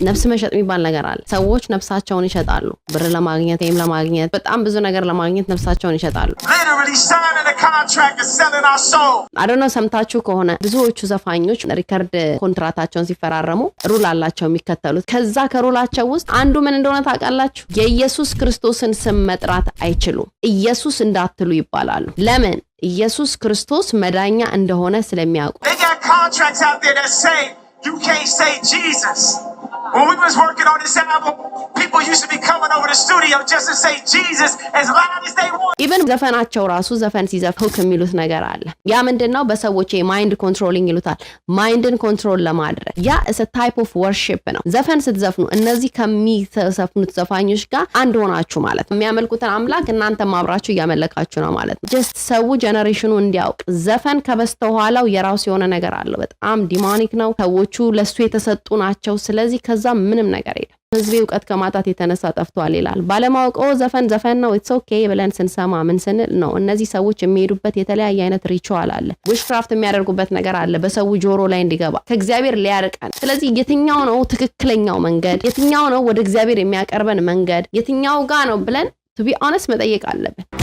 ነፍስ መሸጥ የሚባል ነገር አለ። ሰዎች ነፍሳቸውን ይሸጣሉ ብር ለማግኘት ወይም ለማግኘት በጣም ብዙ ነገር ለማግኘት ነፍሳቸውን ይሸጣሉ። አዶኖ ሰምታችሁ ከሆነ ብዙዎቹ ዘፋኞች ሪከርድ ኮንትራታቸውን ሲፈራረሙ ሩል አላቸው የሚከተሉት። ከዛ ከሩላቸው ውስጥ አንዱ ምን እንደሆነ ታውቃላችሁ? የኢየሱስ ክርስቶስን ስም መጥራት አይችሉም። ኢየሱስ እንዳትሉ ይባላሉ። ለምን? ኢየሱስ ክርስቶስ መዳኛ እንደሆነ ስለሚያውቁ። You can't say Jesus. When we was working on this album, people used to be coming over the studio just to say Jesus as loud as they want. Even ዘፈናቸው ራሱ ዘፈን ሲዘፍኑ ከሚሉት ነገር አለ። ያ ምንድነው? በሰዎች ማይንድ ኮንትሮሊንግ ይሉታል። ማይንድን ኮንትሮል ለማድረግ ያ is a type of worship ነው። ዘፈን ስትዘፍኑ እነዚህ ከሚዘፍኑት ዘፋኞች ጋር አንድ ሆናችሁ ማለት ነው። የሚያመልኩትን አምላክ እናንተ ማብራችሁ እያመለካችሁ ነው ማለት ነው። just ሰው ጀነሬሽኑ እንዲያውቅ ዘፈን ከበስተኋላው የራሱ የሆነ ነገር አለው። በጣም ዲሞኒክ ነው። ሰዎቹ ለሱ የተሰጡ ናቸው። ስለዚህ ከዛ ምንም ነገር የለም። ህዝቤ ዕውቀት ከማጣት የተነሳ ጠፍቷል ይላል። ባለማወቀው ዘፈን ነው ኢትስ ኦኬ ብለን ስንሰማ ምን ስንል ነው? እነዚህ ሰዎች የሚሄዱበት የተለያየ አይነት ሪቹዋል አለ። ዊችክራፍት የሚያደርጉበት ነገር አለ በሰው ጆሮ ላይ እንዲገባ ከእግዚአብሔር ሊያርቀን። ስለዚህ የትኛው ነው ትክክለኛው መንገድ? የትኛው ነው ወደ እግዚአብሔር የሚያቀርበን መንገድ? የትኛው ጋር ነው ብለን to be honest መጠየቅ አለብን።